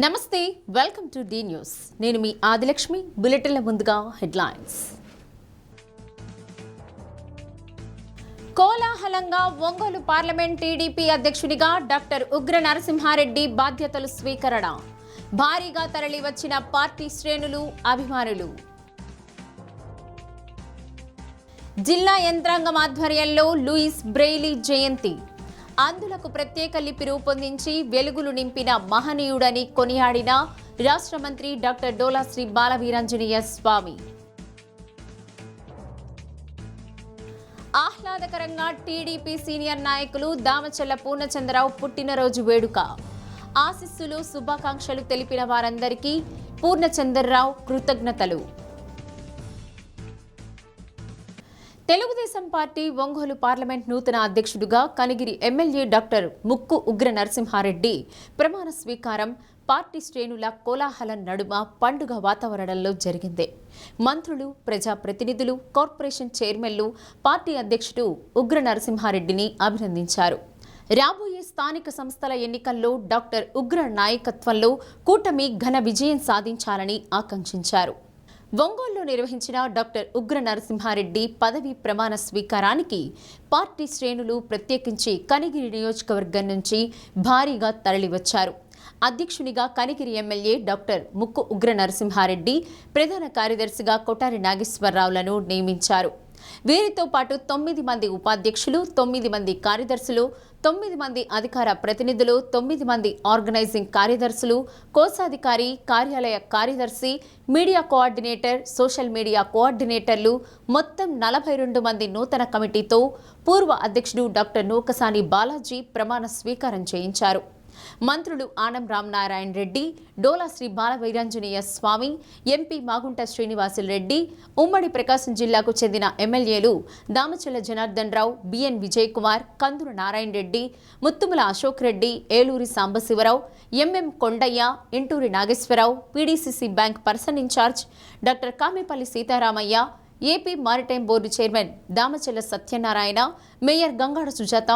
నమస్తే, welcome to D news. నేను మీ ఆదిలక్ష్మి. బులెటిన్ల ముందుగా హెడ్లైన్స్. కోలాహలంగా ఒంగోలు పార్లమెంట్ టీడీపీ అధ్యక్షుడిగా డాక్టర్ ఉగ్ర నరసింహారెడ్డి బాధ్యతలు స్వీకరణ. భారీగా తరలి వచ్చిన పార్టీ శ్రేణులు, అభిమానులు. జిల్లా యంత్రాంగం ఆధ్వర్యంలో లూయిస్ బ్రెయిలీ జయంతి. అందులకు ప్రత్యేక లిపి రూపొందించి వెలుగులు నింపిన మహనీయుడని కొనియాడిన రాష్ట్ర మంత్రి డాక్టర్ డోలా శ్రీ బాలవీరాంజనేయ స్వామి. ఆహ్లాదకరంగా టీడీపీ సీనియర్ నాయకులు దామచల్ల పూర్ణచంద్రరావు పుట్టినరోజు వేడుక. ఆశీస్సులు, శుభాకాంక్షలు తెలిపిన వారందరికీ పూర్ణచంద్రరావు కృతజ్ఞతలు. తెలుగుదేశం పార్టీ ఒంగోలు పార్లమెంట్ నూతన అధ్యక్షుడిగా కనిగిరి ఎమ్మెల్యే డాక్టర్ ముక్కు ఉగ్ర నరసింహారెడ్డి ప్రమాణ స్వీకారం పార్టీ శ్రేణుల కోలాహలం నడుమ పండుగ వాతావరణంలో జరిగింది. మంత్రులు, ప్రజాప్రతినిధులు, కార్పొరేషన్ చైర్మన్లు పార్టీ అధ్యక్షుడు ఉగ్ర నరసింహారెడ్డిని అభినందించారు. రాబోయే స్థానిక సంస్థల ఎన్నికల్లో డాక్టర్ ఉగ్ర నాయకత్వంలో కూటమి ఘన విజయం సాధించాలని ఆకాంక్షించారు. ఒంగోలులో నిర్వహించిన డాక్టర్ ఉగ్ర నరసింహారెడ్డి పదవీ ప్రమాణ స్వీకారానికి పార్టీ శ్రేణులు ప్రత్యేకించి కనిగిరి నియోజకవర్గం నుంచి భారీగా తరలివచ్చారు. అధ్యక్షునిగా కనిగిరి ఎమ్మెల్యే డాక్టర్ ముక్కు ఉగ్ర నరసింహారెడ్డి, ప్రధాన కార్యదర్శిగా కొటారి నాగేశ్వరరావులను నియమించారు. వీరితో పాటు 9 మంది ఉపాధ్యక్షులు, 9 మంది కార్యదర్శులు, 9 మంది అధికార ప్రతినిధులు, 9 మంది ఆర్గనైజింగ్ కార్యదర్శులు, కోశాధికారి, కార్యాలయ కార్యదర్శి, మీడియా కోఆర్డినేటర్, సోషల్ మీడియా కోఆర్డినేటర్లు మొత్తం 42 మంది నూతన కమిటీతో పూర్వ అధ్యక్షుడు డాక్టర్ నూకసాని బాలాజీ ప్రమాణ స్వీకారం చేయించారు. మంత్రులు ఆనం రామనారాయణ రెడ్డి, డోలా శ్రీ బాలవీరాంజనేయ స్వామి, ఎంపీ మాగుంట శ్రీనివాసులు రెడ్డి, ఉమ్మడి ప్రకాశం జిల్లాకు చెందిన ఎమ్మెల్యేలు Damacharla Janardhan Rao, BN Vijay Kumar, Kandula Narayana Reddy, Muthumula Ashok Reddy, Eluri Sambasivarao, MM Kondaiah, Inturi Nageswararao, PDCC bank person in charge doctor Kamepalli Seetharamaiah, AP maritime board chairman Damacharla Satyanarayana, mayor Gangada Sujatha,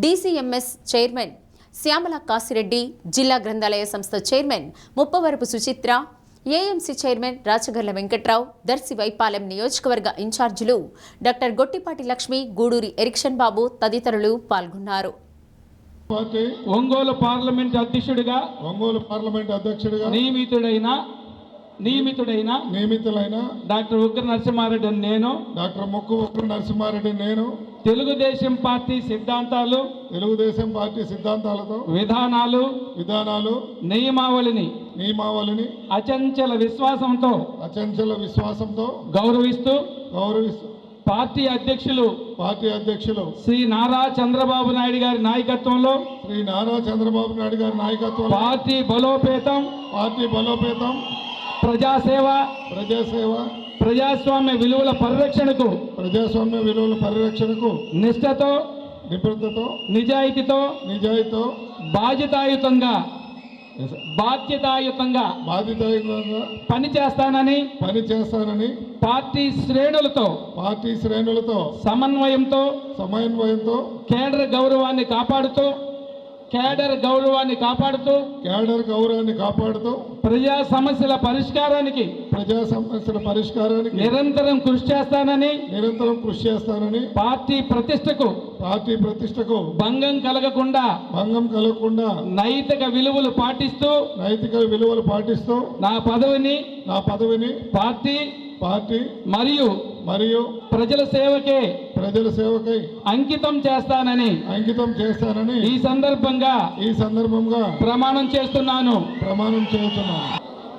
DCMS chairman Syamala Kasireddy, జిల్లా గ్రంథాలయ సంస్థ chairman Muppavarapu Suchitra, AMC chairman Rachagarla Venkatrao, Darsi Y Palem నియోజకవర్గ ఇన్ఛార్జీలు డాక్టర్ గొట్టిపాటి లక్ష్మి, గూడూరి ఎరిక్షన్ బాబు తదితరులు పాల్గొన్నారు. ఒంగోలు పార్లమెంట్ అధ్యక్షుడిగా నియమితులైన డాక్టర్ ఉగ్ర నరసింహారెడ్డి నేను తెలుగుదేశం పార్టీ సిద్ధాంతాలతో విధానాలు నియమావళిని అచంచల విశ్వాసంతో గౌరవిస్తూ పార్టీ అధ్యక్షులు శ్రీ నారా చంద్రబాబు నాయుడు గారి నాయకత్వంలో పార్టీ బలోపేతం ప్రజాసేవ ప్రజాస్వామ్య విలువల పరిరక్షణకు నిబద్ధతతో నిజాయితీతో బాధ్యతాయుతంగా పనిచేస్తానని పార్టీ శ్రేణులతో సమన్వయంతో కేడర్ గౌరవాన్ని కాపాడుతూ ప్రజా సమస్యల పరిష్కారానికి నిరంతరం కృషి చేస్తానని పార్టీ ప్రతిష్టకు భంగం కలగకుండా నైతిక విలువలు పాటిస్తూ నా పదవిని పార్టీ మరియు ప్రజల సేవకై అంకితం చేస్తానని ఈ సందర్భంగా ప్రమాణం చేస్తున్నాను.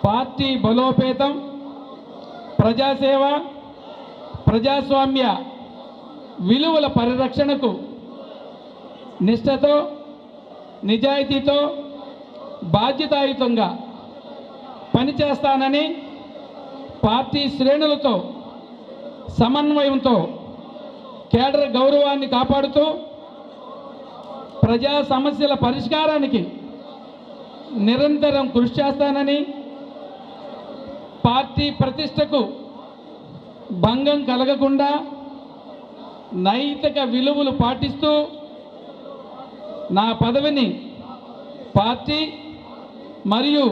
పార్టీ బలోపేతం, ప్రజాసేవ, ప్రజాస్వామ్య విలువల పరిరక్షణకు నిష్ఠతో నిజాయితీతో బాధ్యతాయుతంగా పనిచేస్తానని పార్టీ శ్రేణులతో సమన్వయంతో కేడర్ గౌరవాన్ని కాపాడుతూ ప్రజా సమస్యల పరిష్కారానికి నిరంతరం కృషి చేస్తానని పార్టీ ప్రతిష్టకు భంగం కలగకుండా నైతిక విలువలు పాటిస్తూ నా పదవిని పార్టీ మరియు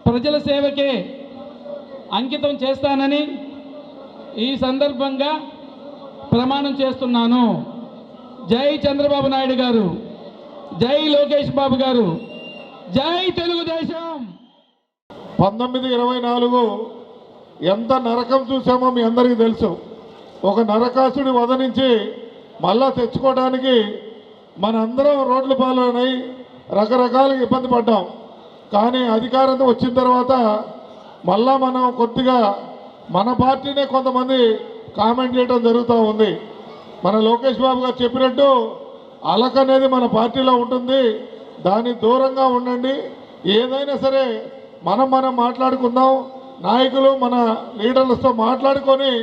ప్రజల సేవకే అంకితం చేస్తానని ఈ సందర్భంగా ప్రమాణం చేస్తున్నాను. జై చంద్రబాబు నాయుడు గారు, జై లోకేష్ బాబు గారు, జై తెలుగుదేశం. 1924 ఎంత నరకం చూసామో మీ అందరికీ తెలుసు. ఒక నరకాసుడి వధ నుంచి మళ్ళా తెచ్చుకోవడానికి మనందరం రోడ్ల పాలనై రకరకాలుగా ఇబ్బంది పడ్డాం. కానీ అధికారంతో వచ్చిన తర్వాత మళ్ళా మనం కొద్దిగా మన పార్టీనే కొంతమంది కామెంట్ చేయడం జరుగుతూ ఉంది. మన లోకేష్ బాబు గారు చెప్పినట్టు అలక అనేది మన పార్టీలో ఉంటుంది, దానికి దూరంగా ఉండండి. ఏదైనా సరే మనం మాట్లాడుకుందాం. నాయకులు మన లీడర్లతో మాట్లాడుకొని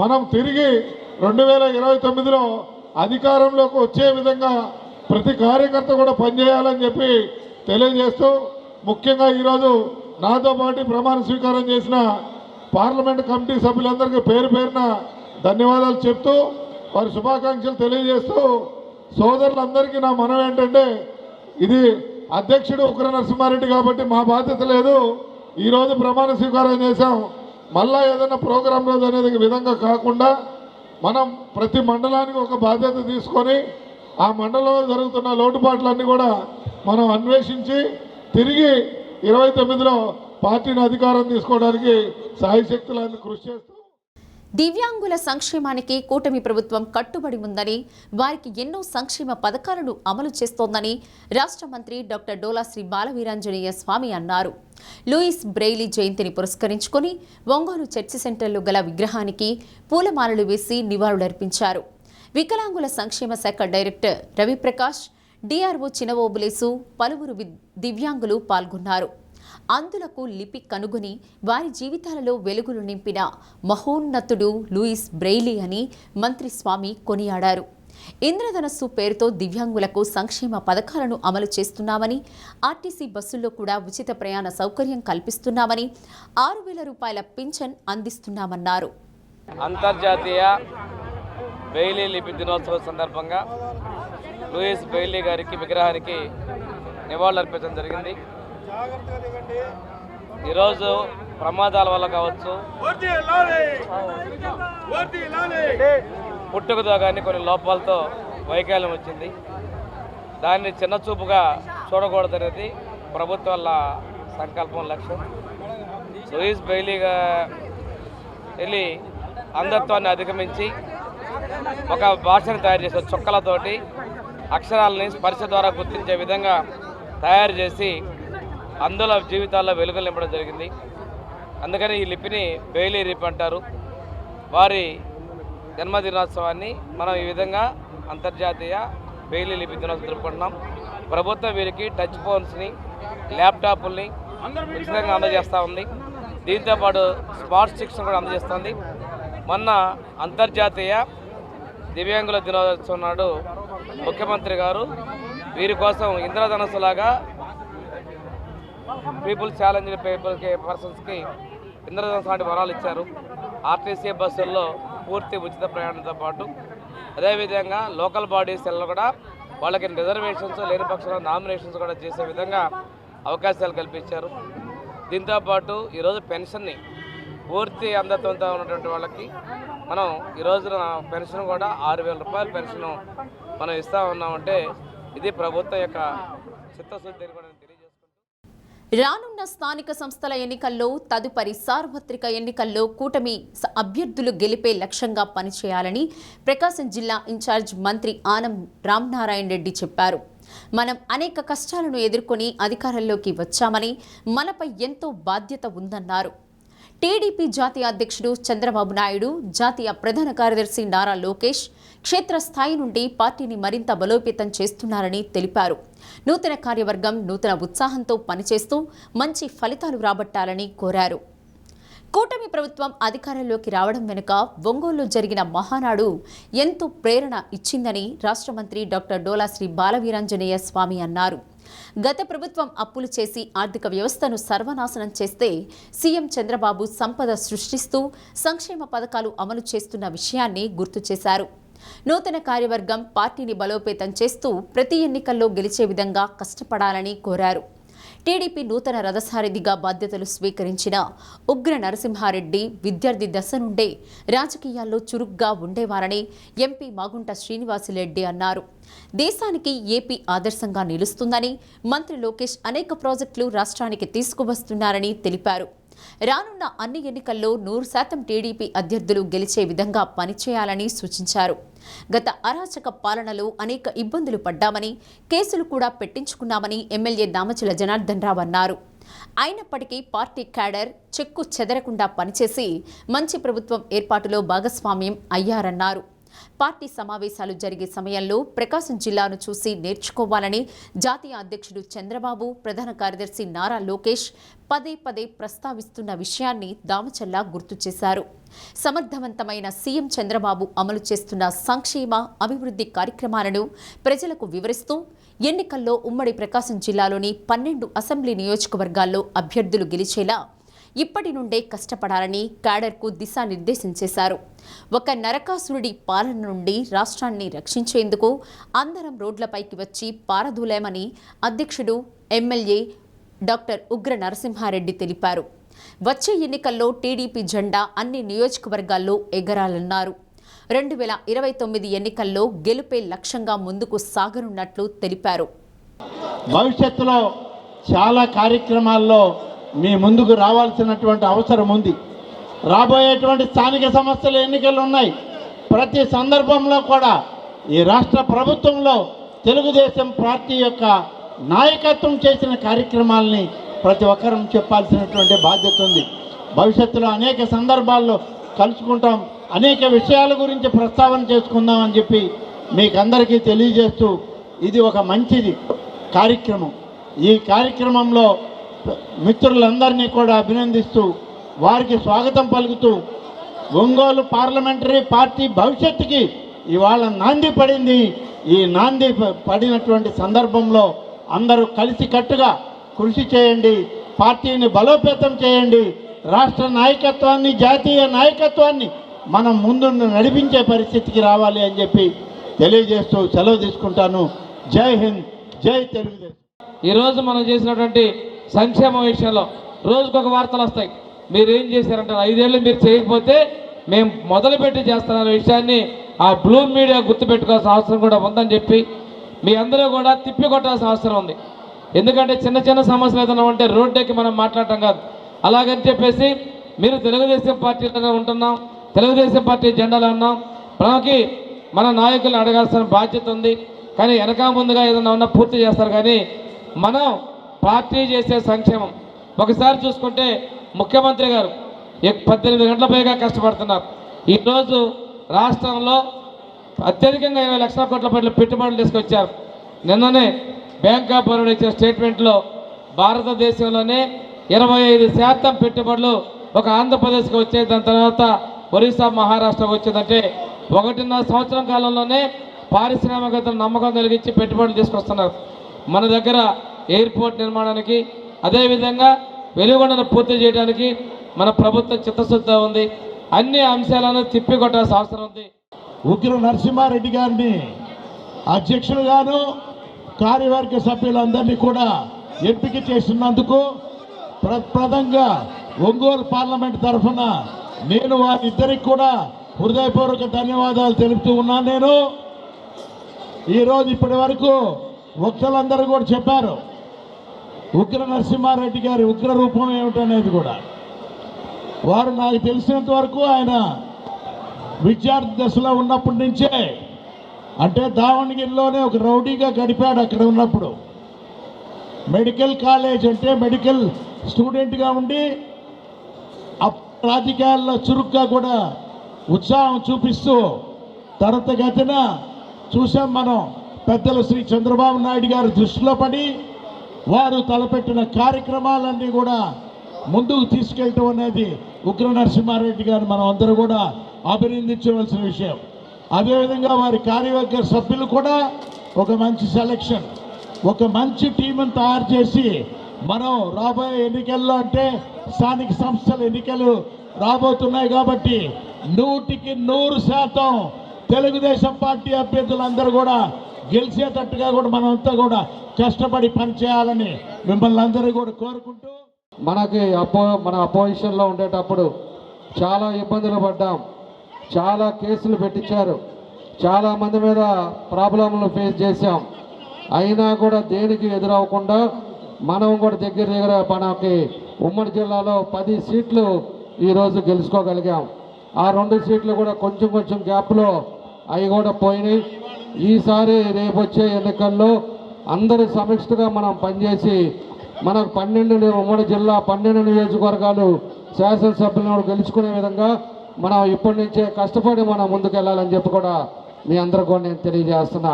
మనం తిరిగి 2029లో అధికారంలోకి వచ్చే విధంగా ప్రతి కార్యకర్త కూడా పనిచేయాలని చెప్పి తెలియజేస్తూ, ముఖ్యంగా ఈరోజు నాతో పాటు ప్రమాణ స్వీకారం చేసిన పార్లమెంట్ కమిటీ సభ్యులందరికీ పేరు పేరున ధన్యవాదాలు చెప్తూ వారి శుభాకాంక్షలు తెలియజేస్తూ, సోదరులందరికీ నా మనం ఏంటంటే, ఇది అధ్యక్షుడు ఉగ్ర నరసింహారెడ్డి కాబట్టి మా బాధ్యత లేదు. ఈరోజు ప్రమాణ స్వీకారం చేశాం. మళ్ళా ఏదైనా ప్రోగ్రాం రోజు అనేది విధంగా కాకుండా మనం ప్రతి మండలానికి ఒక బాధ్యత తీసుకొని ఆ మండలంలో జరుగుతున్న లోటుపాట్లన్నీ కూడా మనం అన్వేషించి తిరిగి 29లో పార్టీని అధికారం తీసుకోవడానికి సాయశక్తులను కృషి చేస్తూ దివ్యాంగుల సంక్షేమానికి కూటమి ప్రభుత్వం కట్టుబడి ఉందని, వారికి ఎన్నో సంక్షేమ పథకాలను అమలు చేస్తోందని రాష్ట్ర మంత్రి డాక్టర్ డోలా శ్రీ బాలవీరాంజనేయ స్వామి అన్నారు. లూయిస్ బ్రెయిలీ జయంతిని పురస్కరించుకొని ఒంగోలు చర్చి సెంటర్లో గల విగ్రహానికి పూలమాలలు వేసి నివాళులర్పించారు. వికలాంగుల సంక్షేమ శాఖ డైరెక్టర్ రవిప్రకాష్, డిఆర్ఓ చినవోబులేసు, పలువురు దివ్యాంగులు పాల్గొన్నారు. అందులకు లిపి కనుగొని వారి జీవితాలలో వెలుగులు నింపిన మహోన్నతుడు లూయిస్ బ్రెయిలీ అని మంత్రి స్వామి కొనియాడారు. ఇంద్రధనస్సు పేరుతో దివ్యాంగులకు సంక్షేమ పథకాలను అమలు చేస్తున్నామని, ఆర్టీసీ బస్సుల్లో కూడా ఉచిత ప్రయాణ సౌకర్యం కల్పిస్తున్నామని, 6,000 రూపాయల పింఛన్ అందిస్తున్నామన్నారు. అంతర్జాతీయ బ్రెయిలీ లిపి దినోత్సవం సందర్భంగా లూయిస్ బ్రెయిలీ గారికి విగ్రహానికి నివాళులర్పించడం జరిగింది. ఈరోజు ప్రమాదాల వల్ల కావచ్చు, పుట్టుకతో కానీ కొన్ని లోపాలతో వైకల్యం వచ్చింది. దాన్ని చిన్నచూపుగా చూడకూడదనేది ప్రభుత్వాల సంకల్పం, లక్ష్యం. లూయిస్ బ్రెయిలీగా వెళ్ళి అంధత్వాన్ని అధిగమించి ఒక భాషను తయారు చేసే చుక్కలతోటి అక్షరాలని స్పర్శ ద్వారా గుర్తించే విధంగా తయారు చేసి అందులో జీవితాల్లో వెలుగులు నింపడం జరిగింది. అందుకని ఈ లిపిని బ్రెయిలీ లిపి అంటారు. వారి జన్మదినోత్సవాన్ని మనం ఈ విధంగా అంతర్జాతీయ బ్రెయిలీ లిపి దినోత్సవం జరుపుకుంటున్నాం. ప్రభుత్వం వీరికి టచ్ ఫోన్స్ని, ల్యాప్టాప్ని ఉచితంగా అందజేస్తూ ఉంది. దీంతోపాటు స్మార్ట్ స్టిక్స్ని కూడా అందజేస్తుంది. మొన్న అంతర్జాతీయ దివ్యాంగుల దినోత్సవం నాడు ముఖ్యమంత్రి గారు వీరి కోసం ఇంద్రధనస్సులాగా పీపుల్ ఛాలెంజ్ పర్సన్స్కి ఇంద్రధనస్సు లాంటి వరాలు ఇచ్చారు. ఆర్టీసీ బస్సుల్లో పూర్తి ఉచిత ప్రయాణంతో పాటు అదేవిధంగా లోకల్ బాడీస్లో కూడా వాళ్ళకి రిజర్వేషన్స్ లేని పక్షంలో నామినేషన్స్ కూడా చేసే విధంగా అవకాశాలు కల్పించారు. దీంతోపాటు ఈరోజు పెన్షన్ని పూర్తి అంధత్వంతో ఉన్నటువంటి వాళ్ళకి మనం ఈరోజున పెన్షన్ కూడా 6,000 రూపాయల పెన్షన్ మనం ఇస్తూ ఉన్నామంటే ఇది ప్రభుత్వం యొక్క చిత్తశుద్ధి కూడా రానున్న స్థానిక సంస్థల ఎన్నికల్లో, తదుపరి సార్వత్రిక ఎన్నికల్లో కూటమి అభ్యర్థులు గెలిపే లక్ష్యంగా పనిచేయాలని ప్రకాశం జిల్లా ఇన్ఛార్జ్ మంత్రి ఆనం రామనారాయణ రెడ్డి చెప్పారు. మనం అనేక కష్టాలను ఎదుర్కొని అధికారంలోకి వచ్చామని, మనపై ఎంతో బాధ్యత ఉందన్నారు. టీడీపీ జాతీయ అధ్యక్షుడు చంద్రబాబు నాయుడు, జాతీయ ప్రధాన కార్యదర్శి నారా లోకేష్ క్షేత్రస్థాయి నుండి పార్టీని మరింత బలోపేతం చేస్తున్నారని తెలిపారు. నూతన కార్యవర్గం నూతన ఉత్సాహంతో పనిచేస్తూ మంచి ఫలితాలు రాబట్టాలని కోరారు. కూటమి ప్రభుత్వం అధికారంలోకి రావడం వెనుక ఒంగోలులో జరిగిన మహానాడు ఎంతో ప్రేరణ ఇచ్చిందని రాష్ట్ర మంత్రి డాక్టర్ డోలా శ్రీ బాలవీరాంజనేయ స్వామి అన్నారు. గత ప్రభుత్వం అప్పులు చేసి ఆర్థిక వ్యవస్థను సర్వనాశనం చేస్తే సీఎం చంద్రబాబు సంపద సృష్టిస్తూ సంక్షేమ పథకాలు అమలు చేస్తున్న విషయాన్ని గుర్తు చేశారు. నూతన కార్యవర్గం పార్టీని బలోపేతం చేస్తూ ప్రతి ఎన్నికల్లో గెలిచే విధంగా కష్టపడాలని కోరారు. టీడీపీ నూతన రథసారథిగా బాధ్యతలు స్వీకరించిన ఉగ్ర నరసింహారెడ్డి విద్యార్థి దశ నుండే రాజకీయాల్లో చురుగ్గా ఉండేవారని ఎంపీ మాగుంట శ్రీనివాసులరెడ్డి అన్నారు. దేశానికి ఏపీ ఆదర్శంగా నిలుస్తుందని మంత్రి లోకేష్ అనేక ప్రాజెక్టులు రాష్ట్రానికి తీసుకువస్తున్నారని తెలిపారు. రానున్న అన్ని ఎన్నికల్లో 100% టీడీపీ అభ్యర్థులు గెలిచే విధంగా పనిచేయాలని సూచించారు. గత అరాచక పాలనలో అనేక ఇబ్బందులు పడ్డామని, కేసులు కూడా పెట్టించుకున్నామని ఎమ్మెల్యే దామచల జనార్దన్ రావు అన్నారు. అయినప్పటికీ పార్టీ క్యాడర్ చెక్కు చెదరకుండా పనిచేసి మంచి ప్రభుత్వం ఏర్పాటులో భాగస్వామ్యం అయ్యారన్నారు. పార్టీ సమావేశాలు జరిగే సమయంలో ప్రకాశం జిల్లాను చూసి నేర్చుకోవాలని జాతీయ అధ్యక్షుడు చంద్రబాబు, ప్రధాన కార్యదర్శి నారా లోకేష్ పదే పదే ప్రస్తావిస్తున్న విషయాన్ని దామచల్ల గుర్తు చేశారు. సమర్థవంతమైన సీఎం చంద్రబాబు అమలు చేస్తున్న సంక్షేమ, అభివృద్ధి కార్యక్రమాలను ప్రజలకు వివరిస్తూ ఎన్నికల్లో ఉమ్మడి ప్రకాశం జిల్లాలోని 12 అసెంబ్లీ నియోజకవర్గాల్లో అభ్యర్థులు గెలిచేలా ఇప్పటి నుండే కష్టపడాలని క్యాడర్కు దిశానిర్దేశం చేశారు. ఒక నరకాసురుడి పాలన నుండి రాష్ట్రాన్ని రక్షించేందుకు అందరం రోడ్లపైకి వచ్చి పారదూలేమని అధ్యక్షుడు ఎమ్మెల్యే డాక్టర్ ఉగ్ర నరసింహారెడ్డి తెలిపారు. వచ్చే ఎన్నికల్లో టీడీపీ జెండా అన్ని నియోజకవర్గాల్లో ఎగరాలన్నారు. 2029 ఎన్నికల్లో గెలుపే లక్ష్యంగా ముందుకు సాగనున్నట్లు తెలిపారు. భవిష్యత్తులో చాలా కార్యక్రమాల్లో మీ ముందుకు రావాల్సినటువంటి అవసరం ఉంది. రాబోయేటువంటి స్థానిక సంస్థల ఎన్నికలు ఉన్నాయి. ప్రతి సందర్భంలో కూడా ఈ రాష్ట్ర ప్రభుత్వంలో తెలుగుదేశం పార్టీ యొక్క నాయకత్వం చేసిన కార్యక్రమాలని ప్రతి ఒక్కరూ చెప్పాల్సినటువంటి బాధ్యత ఉంది. భవిష్యత్తులో అనేక సందర్భాల్లో కలుసుకుంటాం, అనేక విషయాల గురించి ప్రస్తావన చేసుకుందామని చెప్పి మీకు అందరికీ తెలియజేస్తూ ఇది ఒక మంచిది కార్యక్రమం. ఈ కార్యక్రమంలో మిత్రులందరినీ కూడా అభినందిస్తూ వారికి స్వాగతం పలుకుతూ ఒంగోలు పార్లమెంటరీ పార్టీ భవిష్యత్తుకి ఇవాళ నాంది పడింది. ఈ నాంది పడినటువంటి సందర్భంలో అందరూ కలిసికట్టుగా కృషి చేయండి, పార్టీని బలోపేతం చేయండి, రాష్ట్ర నాయకత్వాన్ని, జాతీయ నాయకత్వాన్ని మనం ముందు నడిపించే పరిస్థితికి రావాలి అని చెప్పి తెలియజేస్తూ సెలవు తీసుకుంటాను. జై హింద్, జై తెలుగుదేశం. ఈరోజు మనం చేసినటువంటి సంక్షేమ విషయంలో రోజుకొక వార్తలు వస్తాయి. మీరు ఏం చేశారంటారు, 5 ఏళ్ళు మీరు చేయకపోతే మేము మొదలుపెట్టి చేస్తున్న విషయాన్ని ఆ బ్లూ మీడియా గుర్తుపెట్టుకోవాల్సిన అవసరం కూడా ఉందని చెప్పి మీ అందరూ కూడా తిప్పికొట్టాల్సిన అవసరం ఉంది. ఎందుకంటే చిన్న చిన్న సమస్యలు ఏదైనా ఉంటే రోడ్డెక్కి మనం మాట్లాడటం కాదు. అలాగని చెప్పేసి మీరు తెలుగుదేశం పార్టీలోనే ఉంటున్నాం, తెలుగుదేశం పార్టీ జెండాలో ఉన్నాం, మనకి మన నాయకులను అడగాల్సిన బాధ్యత ఉంది. కానీ వెనక ముందుగా ఏదైనా ఉన్నా పూర్తి చేస్తారు. కానీ మనం పార్టీ చేసే సంక్షేమం ఒకసారి చూసుకుంటే ముఖ్యమంత్రి గారు 18 గంటల పైగా కష్టపడుతున్నారు. ఈరోజు రాష్ట్రంలో అత్యధికంగా 20 లక్షల కోట్ల రూపాయల పెట్టుబడులు తీసుకొచ్చారు. నిన్ననే బ్యాంక్ ఆఫ్ బరోడా ఇచ్చిన స్టేట్మెంట్లో భారతదేశంలోనే 25% పెట్టుబడులు ఒక ఆంధ్రప్రదేశ్కి వచ్చే, దాని తర్వాత ఒరిస్సా, మహారాష్ట్రకు వచ్చేదంటే 1.5 సంవత్సరం కాలంలోనే పారిశ్రామికతను నమ్మకం కలిగించి పెట్టుబడులు తీసుకొస్తున్నారు. మన దగ్గర ఎయిర్పోర్ట్ నిర్మాణానికి, అదేవిధంగా వెలుగొండను పూర్తి చేయడానికి మన ప్రభుత్వం చిత్తశుద్ధి ఉంది. అన్ని అంశాలను తిప్పికొట్టాల్సిన అవసరం ఉంది. ఉగ్ర నరసింహారెడ్డి గారిని అధ్యక్షులుగాను కార్యవర్గ సభ్యులందరినీ కూడా ఎంపిక చేసినందుకు ప్రప్రదంగా ఒంగోలు పార్లమెంట్ తరఫున నేను వారిద్దరికి కూడా హృదయపూర్వక ధన్యవాదాలు తెలుపుతూ ఉన్నాను. నేను ఈరోజు ఇప్పటి వరకు వక్తలందరూ కూడా చెప్పారు ఉగ్ర నరసింహారెడ్డి గారి ఉగ్ర రూపం ఏమిటనేది కూడా. వారు నాకు తెలిసినంత వరకు ఆయన విద్యార్థి దశలో ఉన్నప్పటి నుంచే, అంటే దావణగిరిలోనే ఒక రౌడీగా గడిపాడు. అక్కడ ఉన్నప్పుడు మెడికల్ కాలేజ్ అంటే మెడికల్ స్టూడెంట్గా ఉండి రాజకీయాల్లో చురుగ్గా కూడా ఉత్సాహం చూపిస్తూ త్వరితగతిన చూసాం మనం. పెద్దలు శ్రీ చంద్రబాబు నాయుడు గారి దృష్టిలో పడి వారు తలపెట్టిన కార్యక్రమాలన్నీ కూడా ముందుకు తీసుకెళ్ళటం అనేది ఉగ్ర నరసింహారెడ్డి గారు మనం అందరూ కూడా అభినందించవలసిన విషయం. అదేవిధంగా వారి కార్యవర్గ సభ్యులు కూడా ఒక మంచి సెలక్షన్, ఒక మంచి టీంను తయారు చేసి మనం రాబోయే ఎన్నికల్లో, అంటే స్థానిక సంస్థల ఎన్నికలు రాబోతున్నాయి కాబట్టి 100% తెలుగుదేశం పార్టీ అభ్యర్థులందరూ కూడా గెలిచేటట్టుగా కూడా మనమంతా కూడా కష్టపడి పనిచేయాలని మిమ్మల్ని అందరూ కూడా కోరుకుంటూ, మన అపోజిషన్లో ఉండేటప్పుడు చాలా ఇబ్బందులు పడ్డాం, చాలా కేసులు పెట్టించారు, చాలా మంది మీద ప్రాబ్లంలు ఫేస్ చేశాం. అయినా కూడా దేనికి ఎదురవ్వకుండా మనం కూడా దగ్గర మనకి ఉమ్మడి జిల్లాలో 10 సీట్లు ఈరోజు గెలుచుకోగలిగాం. ఆ 2 సీట్లు కూడా కొంచెం గ్యాప్లో అవి కూడా పోయినాయి. ఈసారి రేపు వచ్చే ఎన్నికల్లో అందరి సమిష్టిగా మనం పనిచేసి మనకు 12 ఉమ్మడి జిల్లా 12 నియోజకవర్గాలు శాసనసభ్యులను గెలుచుకునే విధంగా మనం ఇప్పటి నుంచే కష్టపడి మనం ముందుకెళ్ళాలని చెప్పి కూడా మీ అందరూ కూడా నేను తెలియజేస్తున్నా.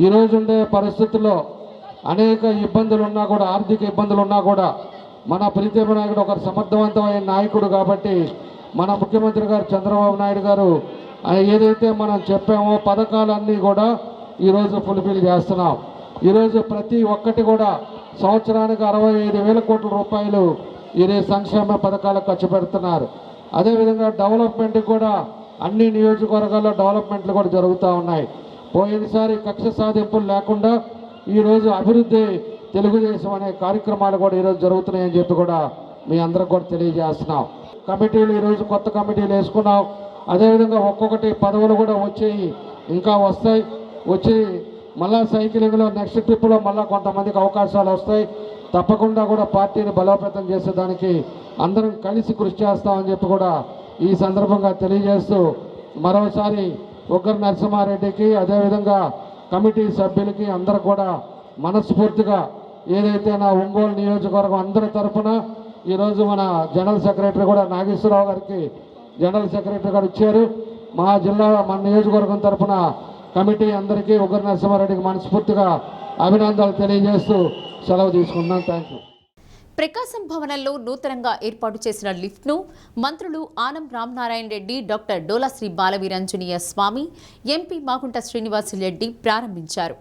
ఈరోజు ఉండే పరిస్థితుల్లో అనేక ఇబ్బందులు ఉన్నా కూడా, ఆర్థిక ఇబ్బందులు ఉన్నా కూడా మన ప్రీతమ నాయకుడు ఒక సమర్థవంతమైన నాయకుడు కాబట్టి మన ముఖ్యమంత్రి గారు చంద్రబాబు నాయుడు గారు ఏదైతే మనం చెప్పామో పథకాలన్నీ కూడా ఈరోజు ఫుల్ఫిల్ చేస్తున్నాం. ఈరోజు ప్రతి ఒక్కటి కూడా సంవత్సరానికి 65,000 కోట్ల రూపాయలు ఈ సంక్షేమ పథకాలకు ఖర్చు పెడుతున్నారు. అదేవిధంగా డెవలప్మెంట్కి కూడా అన్ని నియోజకవర్గాల్లో డెవలప్మెంట్లు కూడా జరుగుతూ ఉన్నాయి. పోయినసారి కక్ష సాధింపులు లేకుండా ఈరోజు అభివృద్ధి తెలుగుదేశం అనే కార్యక్రమాలు కూడా ఈరోజు జరుగుతున్నాయని చెప్పి కూడా మీ అందరికి కూడా తెలియజేస్తున్నాం. కమిటీలు ఈరోజు కొత్త కమిటీలు వేసుకున్నాం. అదేవిధంగా ఒక్కొక్కటి పదవులు కూడా వచ్చాయి, ఇంకా వస్తాయి. వచ్చి మళ్ళా సైక్లింగ్లో నెక్స్ట్ ట్రిప్లో మళ్ళీ కొంతమందికి అవకాశాలు వస్తాయి. తప్పకుండా కూడా పార్టీని బలోపేతం చేసేదానికి అందరం కలిసి కృషి చేస్తామని చెప్పి కూడా ఈ సందర్భంగా తెలియజేస్తూ మరోసారి ఉగ్ర నరసింహారెడ్డికి అదేవిధంగా కమిటీ సభ్యులకి అందరూ కూడా మనస్ఫూర్తిగా ఏదైతే నా ఒంగోలు నియోజకవర్గం అందరి తరఫున ఈరోజు మన జనరల్ సెక్రటరీ కూడా నాగేశ్వరరావు గారికి జనరల్ సెక్రటరీ గారు ఇచ్చారు. మా జిల్లా మన నియోజకవర్గం తరఫున కమిటీ అందరికీ ఉగ్ర నరసింహారెడ్డికి మనస్ఫూర్తిగా అభినందనలు తెలియజేస్తూ సెలవు తీసుకున్నాను. Thank you. ప్రకాశం భవనంలో నూతనంగా ఏర్పాటు చేసిన లిఫ్ట్ను మంత్రులు ఆనం రామనారాయణ రెడ్డి, డాక్టర్ డోలాశ్రీ బాలవీరాంజనేయ స్వామి, ఎంపీ మాగుంట శ్రీనివాసులరెడ్డి ప్రారంభించారు.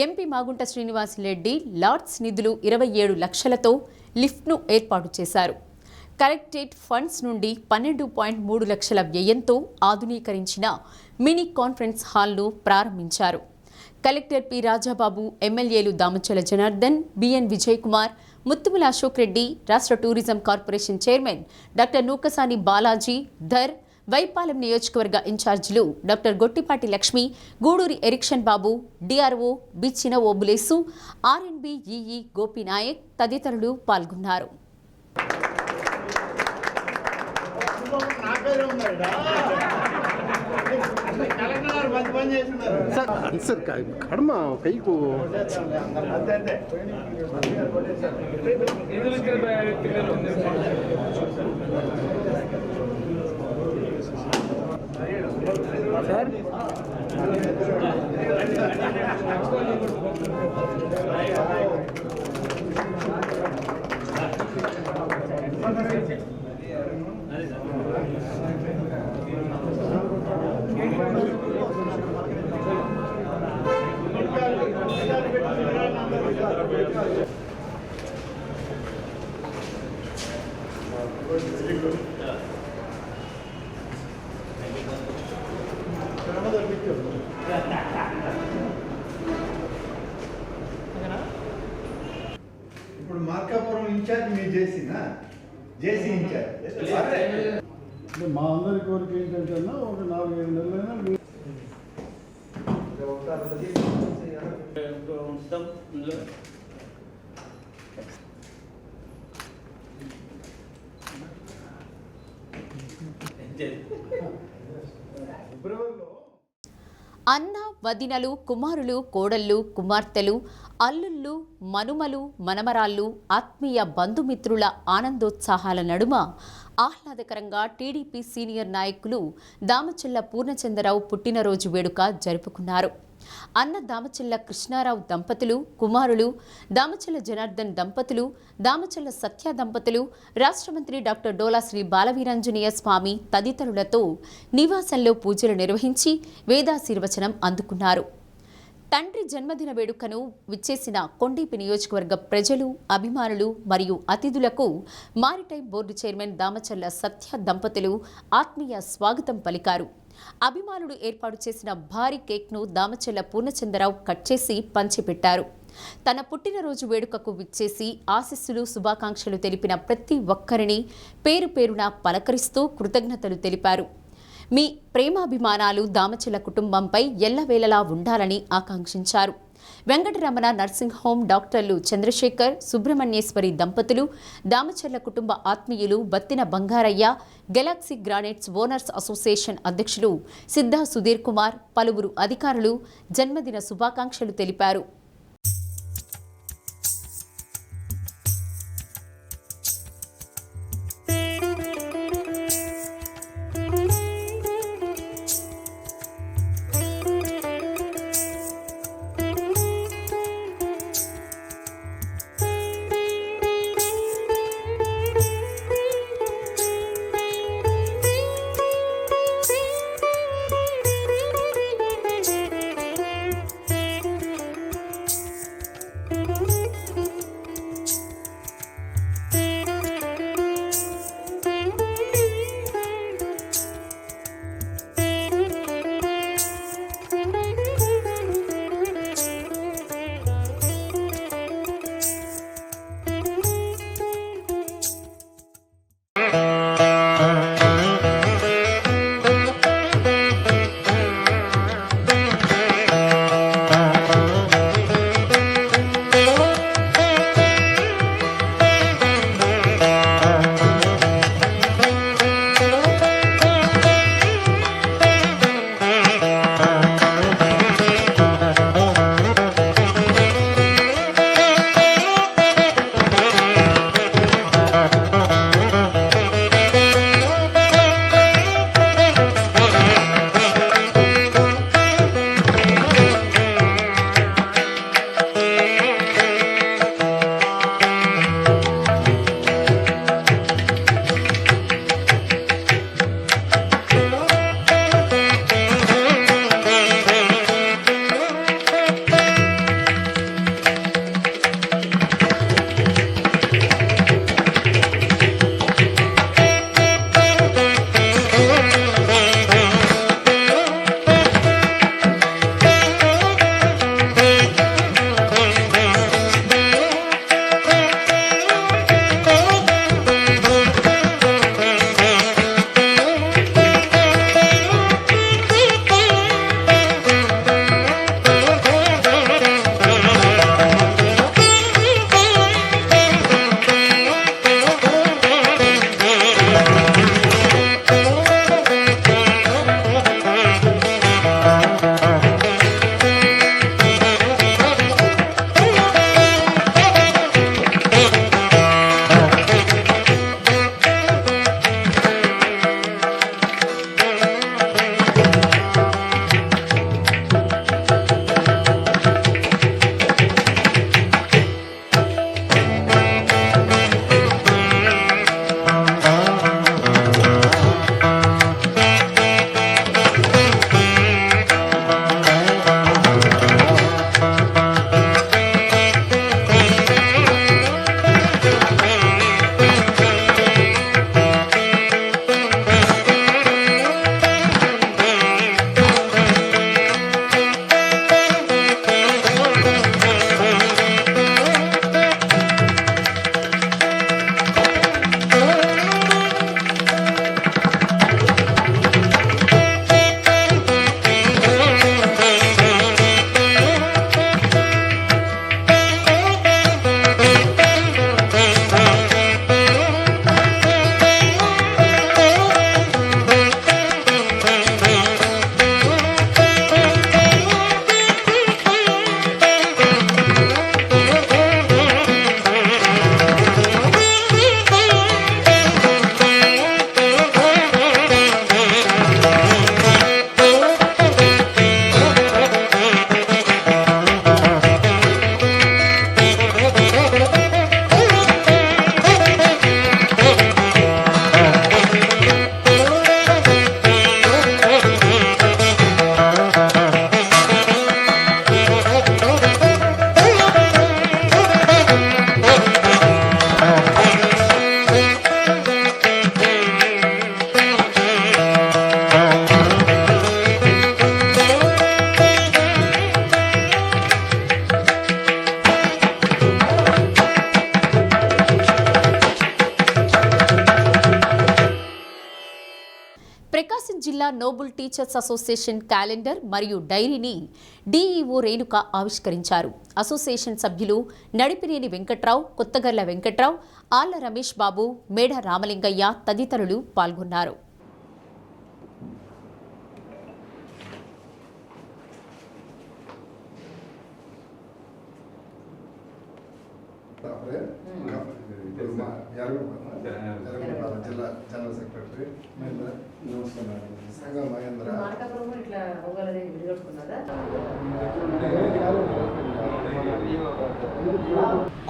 ఎంపీ మాగుంట శ్రీనివాసులరెడ్డి లార్డ్స్ నిధులు 27 లక్షలతో లిఫ్ట్ను ఏర్పాటు చేశారు. కలెక్టరేట్ ఫండ్స్ నుండి 12.3 లక్షల వ్యయంతో ఆధునీకరించిన మినీ కాన్ఫరెన్స్ హాల్ను ప్రారంభించారు. కలెక్టర్ పి రాజాబాబు, ఎమ్మెల్యేలు దామచల జనార్దన్, బిఎన్ విజయ్ కుమార్, ముత్తుముల అశోక్ రెడ్డి, రాష్ట్ర tourism corporation chairman doctor Nookasani Balaji Dhar, Y Palem నియోజకవర్గ ఇన్ఛార్జీలు డాక్టర్ గొట్టిపాటి లక్ష్మి, గూడూరి ఎరిక్షన్ బాబు, డిఆర్ఓ బి చిన ఓబులేసు, ఆర్ఎన్బి ఈఈ గోపీనాయక్ తదితరులు పాల్గొన్నారు. ఇప్పుడు మార్కాపురం ఇన్ఛార్జ్ మీరు జేసీ ఇన్ఛార్జ్. మా అందరి కోరిక ఏంటంటే ఒక 4-5 నెలలైనా అన్న, వదినలు, కుమారులు, కోడళ్ళు, కుమార్తెలు, అల్లుళ్ళు, మనుమలు, మనమరాళ్ళు, ఆత్మీయ బంధుమిత్రుల ఆనందోత్సాహాల నడుమ ఆహ్లాదకరంగా టీడీపీ సీనియర్ నాయకులు దామచల్ల పూర్ణచంద్రరావు పుట్టినరోజు వేడుక జరుపుకున్నారు. అన్న దామచల్ల కృష్ణారావు దంపతులు, కుమారులు దామచల్ల జనార్దన్ దంపతులు, దామచల్ల సత్య దంపతులు, రాష్ట్ర మంత్రి డాక్టర్ డోలాశ్రీ బాలవీరాంజనేయ స్వామి తదితరులతో నివాసంలో పూజలు నిర్వహించి వేదాశీర్వచనం అందుకున్నారు. తండ్రి జన్మదిన వేడుకను విచ్చేసిన కొండేపి నియోజకవర్గ ప్రజలు, అభిమానులు మరియు అతిథులకు మారిటైమ్ బోర్డు చైర్మన్ దామచల్ల సత్య దంపతులు ఆత్మీయ స్వాగతం పలికారు. అభిమానులు ఏర్పాటు చేసిన భారీ కేక్ను దామచెల్ల పూర్ణచంద్రరావు కట్ చేసి పంచిపెట్టారు. తన పుట్టినరోజు వేడుకకు విచ్చేసి ఆశీస్సులు శుభాకాంక్షలు తెలిపిన ప్రతి ఒక్కరిని పేరు పేరున పలకరిస్తూ కృతజ్ఞతలు తెలిపారు. మీ ప్రేమాభిమానాలు దామచెల్ల కుటుంబంపై ఎల్లవేళలా ఉండాలని ఆకాంక్షించారు. వెంకటరమణ నర్సింగ్ హోం డాక్టర్లు చంద్రశేఖర్, సుబ్రహ్మణ్యేశ్వరి దంపతులు, దామచెల్ల కుటుంబ ఆత్మీయులు Battina Bangarayya, Galaxy granites owners association అధ్యక్షులు సిద్ధా సుధీర్ కుమార్, పలువురు అధికారులు జన్మదిన శుభాకాంక్షలు తెలిపారు. నోబుల్ టీచర్స్ అసోసియేషన్ క్యాలెండర్ మరియు డైరీని డీఈఓ రేణుక ఆవిష్కరించారు. అసోసియేషన్ సభ్యులు నడిపినేని వెంకట్రావు, కొత్తగర్ల వెంకట్రావు, ఆళ్ల రమేష్ బాబు, మేడ రామలింగయ్య తదితరులు పాల్గొన్నారు. జిల్లా జనరల్ సెక్రటరీ సంఘం మహేంద్ర.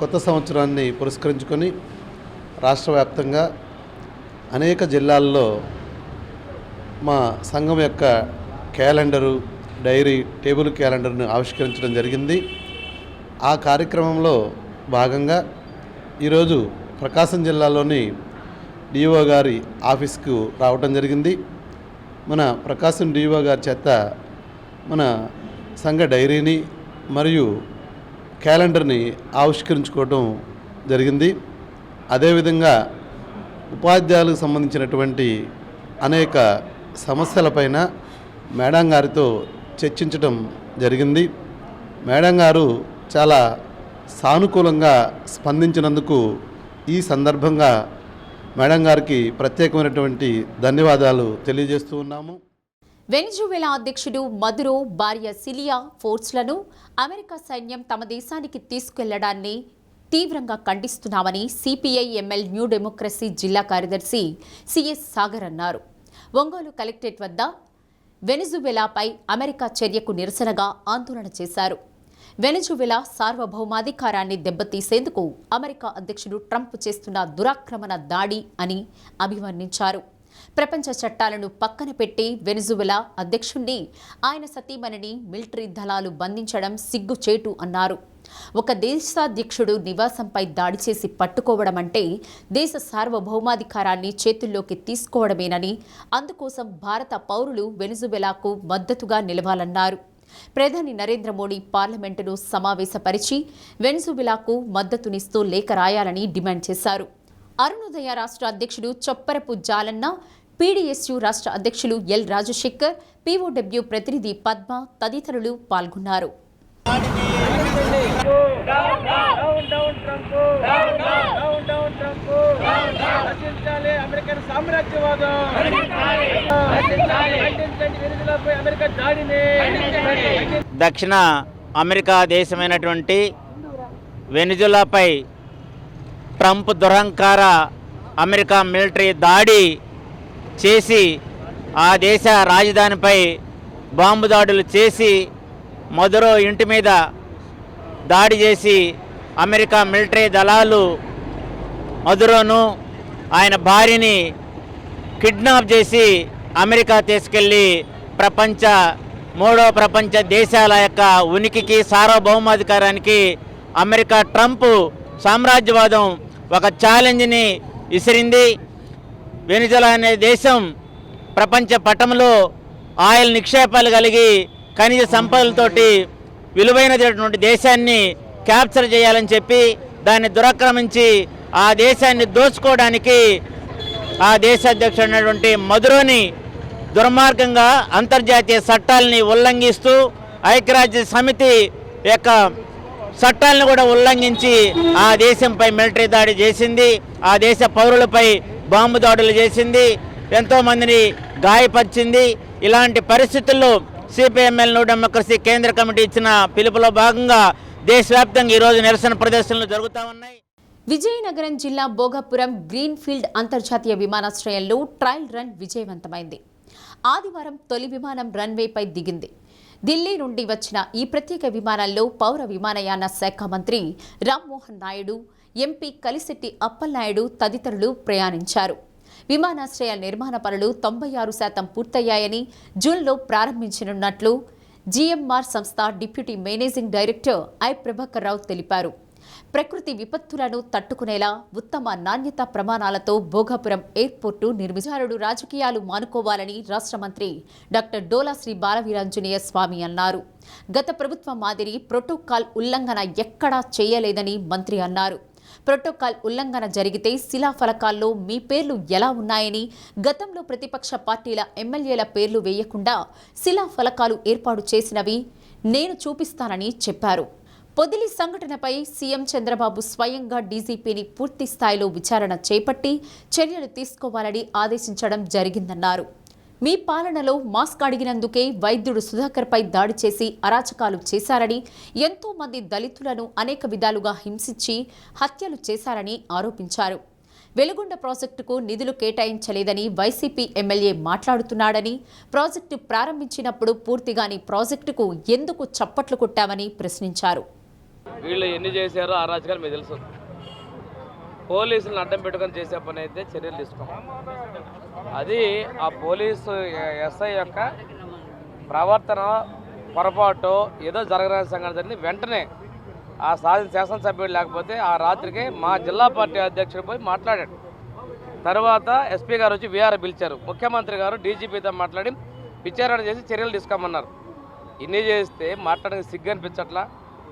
కొత్త సంవత్సరాన్ని పురస్కరించుకొని రాష్ట్ర వ్యాప్తంగా అనేక జిల్లాల్లో మా సంఘం యొక్క క్యాలెండరు, డైరీ, టేబుల్ క్యాలెండర్ను ఆవిష్కరించడం జరిగింది. ఆ కార్యక్రమంలో భాగంగా ఈరోజు ప్రకాశం జిల్లాలోని డిఓ గారి ఆఫీస్కు రావటం జరిగింది. మన ప్రకాశం డిఓ గారి చేత మన సంఘ డైరీని మరియు క్యాలెండర్ని ఆవిష్కరించుకోవటం జరిగింది. అదేవిధంగా ఉపాధ్యాయులకు సంబంధించినటువంటి అనేక సమస్యలపైన మేడం గారితో చర్చించడం జరిగింది. మేడం గారు చాలా సానుకూలంగా స్పందించినందుకు ఈ సందర్భంగా మేడం గారికి ప్రత్యేకమైనటువంటి ధన్యవాదాలు తెలియజేస్తూ ఉన్నాము. వెనిజువెలా అధ్యక్షుడు మదురో భార్య సిలియా ఫోర్స్లను అమెరికా సైన్యం తమ దేశానికి తీసుకెళ్లడాన్ని తీవ్రంగా ఖండిస్తున్నామని సిపిఐ ఎంఎల్ న్యూ డెమోక్రసీ జిల్లా కార్యదర్శి సిఎస్ సాగర్ అన్నారు. ఒంగోలు కలెక్టరేట్ వద్ద వెనిజువెలాపై అమెరికా చర్యకు నిరసనగా ఆందోళన చేశారు. వెనిజువెలా సార్వభౌమాధికారాన్ని దెబ్బతీసేందుకు అమెరికా అధ్యక్షుడు ట్రంప్ చేస్తున్న దురాక్రమణ దాడి అని అభివర్ణించారు. ప్రపంచ చట్టాలను పక్కన పెట్టి వెనిజువెలా అధ్యక్షుణ్ణి, ఆయన సతీమణిని మిలిటరీ దళాలు బంధించడం సిగ్గుచేటు అన్నారు. ఒక దేశాధ్యక్షుడు నివాసంపై దాడి చేసి పట్టుకోవడం అంటే దేశ సార్వభౌమాధికారాన్ని చేతుల్లోకి తీసుకోవడమేనని, అందుకోసం భారత పౌరులు వెనిజువెలాకు మద్దతుగా నిలవాలన్నారు. ప్రధాని నరేంద్ర మోడీ పార్లమెంటును సమావేశపరిచి వెనిజువెలాకు మద్దతునిస్తూ లేఖ రాయాలని డిమాండ్ చేశారు. అరుణోదయ రాష్ట్ర అధ్యక్షుడు చొప్పరపు జాలన్న, పీడీఎస్యు రాష్ట్ర అధ్యక్షులు ఎల్ రాజశేఖర్, పీఓడబ్ల్యూ ప్రతినిధి పద్మ తదితరులు పాల్గొన్నారు. దక్షిణ అమెరికా దేశమైనటువంటి వెనిజులాపై ట్రంప్ దురహంకార అమెరికా మిలిటరీ దాడి చేసి ఆ దేశ రాజధానిపై బాంబు దాడులు చేసి మదురో ఇంటి మీద దాడి చేసి అమెరికా మిలిటరీ దళాలు మదురోను ఆయన భార్యని కిడ్నాప్ చేసి అమెరికా తీసుకెళ్ళి మూడో ప్రపంచ దేశాల యొక్క ఉనికికి సార్వభౌమాధికారానికి అమెరికా ట్రంప్ సామ్రాజ్యవాదం ఒక ఛాలెంజ్ని విసిరింది. వెనిజులా అనే దేశం ప్రపంచ పటంలో ఆయిల్ నిక్షేపాలు కలిగి ఖనిజ సంపదలతోటి విలువైనటువంటి దేశాన్ని క్యాప్చర్ చేయాలని చెప్పి దాన్ని దురాక్రమించి ఆ దేశాన్ని దోచుకోవడానికి ఆ దేశ అధ్యక్షుడైనటువంటి మదురోని దుర్మార్గంగా అంతర్జాతీయ చట్టాలని ఉల్లంఘిస్తూ ఐక్యరాజ్య సమితి యొక్క చట్టాలను కూడా ఉల్లంఘించి ఆ దేశంపై మిలిటరీ దాడి చేసింది. ఆ దేశ పౌరులపై బాంబు దాడులు చేసింది, ఎంతోమందిని గాయపరిచింది. ఇలాంటి పరిస్థితుల్లో సిపిఎంఎల్ న్యూ డెమోక్రసీ కేంద్ర కమిటీ ఇచ్చిన పిలుపులో భాగంగా దేశవ్యాప్తంగా ఈరోజు నిరసన ప్రదర్శనలు జరుగుతూ ఉన్నాయి. విజయనగరం జిల్లా భోగాపురం గ్రీన్ఫీల్డ్ అంతర్జాతీయ విమానాశ్రయంలో ట్రయల్ రన్ విజయవంతమైంది. ఆదివారం తొలి విమానం రన్వేపై దిగింది. ఢిల్లీ నుండి వచ్చిన ఈ ప్రత్యేక విమానంలో పౌర విమానయాన శాఖ మంత్రి రామ్మోహన్ నాయుడు, ఎంపీ కలిశెట్టి అప్పలనాయుడు తదితరులు ప్రయాణించారు. విమానాశ్రయ నిర్మాణ పనులు 96% పూర్తయ్యాయని, జూన్లో ప్రారంభించనున్నట్లు జీఎంఆర్ సంస్థ deputy managing director I Prabhakar Rao తెలిపారు. ప్రకృతి విపత్తులను తట్టుకునేలా ఉత్తమ నాణ్యతా ప్రమాణాలతో భోగాపురం ఎయిర్పోర్టు నిర్మించారు. రాజకీయాలు మానుకోవాలని రాష్ట్ర మంత్రి డాక్టర్ డోలా శ్రీ బాలవీరాంజనేయ స్వామి అన్నారు. గత ప్రభుత్వం మాదిరి ప్రోటోకాల్ ఉల్లంఘన ఎక్కడా చేయలేదని మంత్రి అన్నారు. ప్రోటోకాల్ ఉల్లంఘన జరిగితే శిలాఫలకాల్లో మీ పేర్లు ఎలా ఉన్నాయని, గతంలో ప్రతిపక్ష పార్టీల ఎమ్మెల్యేల పేర్లు వేయకుండా శిలాఫలకాలు ఏర్పాటు చేసినవి నేను చూపిస్తానని చెప్పారు. పొదిలి సంఘటనపై సీఎం చంద్రబాబు స్వయంగా డీజీపీని పూర్తి స్థాయిలో విచారణ చేపట్టి చర్యలు తీసుకోవాలని ఆదేశించడం జరిగిందన్నారు. మీ పాలనలో మాస్క్ అడిగినందుకే వైద్యుడు సుధాకర్పై దాడి చేసి అరాచకాలు చేశారని, ఎంతో మంది దళితులను అనేక విధాలుగా హింసించి హత్యలు చేశారని ఆరోపించారు. వెలుగొండ ప్రాజెక్టుకు నిధులు కేటాయించలేదని వైసీపీ ఎమ్మెల్యే మాట్లాడుతున్నాడని, ప్రాజెక్టు ప్రారంభించినప్పుడు పూర్తిగాని ప్రాజెక్టుకు ఎందుకు చప్పట్లు కొట్టామని ప్రశ్నించారు. వీళ్ళు ఎన్ని చేశారో ఆ రాజకీయాలు మీకు తెలుసు. పోలీసులను అడ్డం పెట్టుకొని చేసే పని అయితే చర్యలు తీసుకోం. అది ఆ పోలీసు ఎస్ఐ యొక్క ప్రవర్తన పొరపాటు ఏదో జరగని సంఘటన జరిగింది. వెంటనే ఆ శాసనసభ్యుడు లేకపోతే ఆ రాత్రికి మా జిల్లా పార్టీ అధ్యక్షుడు పోయి మాట్లాడాడు. తర్వాత ఎస్పీ గారు వచ్చి వీఆర్ పిలిచారు. ముఖ్యమంత్రి గారు డీజీపీతో మాట్లాడి విచారణ చేసి చర్యలు తీసుకోమన్నారు. ఇన్ని చేస్తే మాట్లాడడానికి సిగ్గు అనిపించట్లా.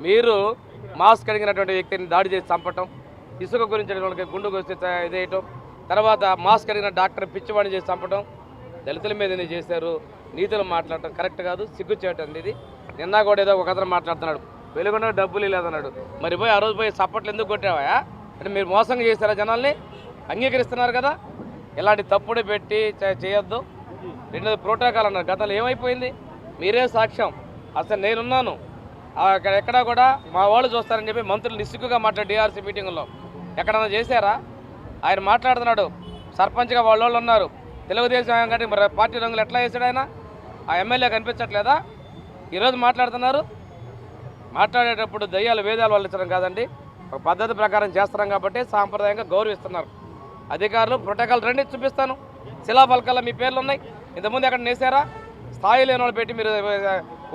మీరు మాస్క్ అడిగినటువంటి వ్యక్తిని దాడి చేసి చంపటం, ఇసుక గురించి వాళ్ళకి గుండుకు వస్తే ఇదేయటం, తర్వాత మాస్క్ అడిగిన డాక్టర్ పిచ్చివాడిని చేసి చంపటం, దళితుల మీద ఎన్ని చేశారు, నీతులు మాట్లాడటం కరెక్ట్ కాదు, సిగ్గు చేయటం. ఇది నిన్న కూడా ఏదో ఒక అతను మాట్లాడుతున్నాడు, వెలుగున్న డబ్బులు లేదన్నాడు. మరి పోయి ఆ రోజు పోయి చప్పట్లు ఎందుకు కొట్టావా? అంటే మీరు మోసంగా చేశారా? జనాల్ని అంగీకరిస్తున్నారు కదా, ఇలాంటి తప్పుడు పెట్టి చేయొద్దు. రెండోది ప్రోటోకాల్ అన్నారు. గతంలో ఏమైపోయింది? మీరే సాక్ష్యం. అసలు నేనున్నాను అక్కడ, ఎక్కడా కూడా మా వాళ్ళు చూస్తారని చెప్పి మంత్రులు నిస్సిగ్గుగా మాట్లాడి డిఆర్సీ మీటింగుల్లో ఎక్కడన్నా చేశారా? ఆయన మాట్లాడుతున్నాడు, సర్పంచ్గా వాళ్ళు ఉన్నారు, తెలుగుదేశం కంటే మరి పార్టీ రంగులు ఎట్లా వేసాడు ఆయన? ఆ ఎమ్మెల్యే కనిపించట్లేదా? ఈరోజు మాట్లాడుతున్నారు. మాట్లాడేటప్పుడు దయ్యాలు వేదాలు వల్లించడం కాదండి, ఒక పద్ధతి ప్రకారం చేస్తున్నాం కాబట్టి సాంప్రదాయంగా గౌరవిస్తున్నారు. అధికారులు ప్రోటోకాల్ రండి చూపిస్తాను. శిలాఫలకాల్లో మీ పేర్లు ఉన్నాయి. ఇంతకుముందు ఎక్కడ నేసారా? స్థాయి లేని వాళ్ళు పెట్టి మీరు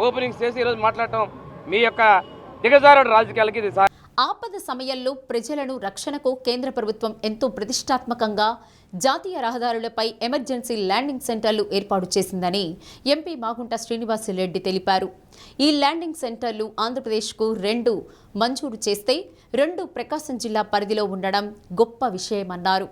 ఓపెనింగ్స్ చేసి ఈరోజు మాట్లాడటం మీ యొక్క దిగజారుడు రాజకీయాలకి ఇది. ఆపద సమయంలో ప్రజలను రక్షణకు కేంద్ర ప్రభుత్వం ఎంతో ప్రతిష్టాత్మకంగా జాతీయ రహదారులపై ఎమర్జెన్సీ ల్యాండింగ్ సెంటర్లు ఏర్పాటు చేసిందని ఎంపీ మాగుంట శ్రీనివాసరెడ్డి తెలిపారు. ఈ ల్యాండింగ్ సెంటర్లు ఆంధ్రప్రదేశ్కు 2 మంజూరు చేస్తే 2 ప్రకాశం జిల్లా పరిధిలో ఉండడం గొప్ప విషయమన్నారు.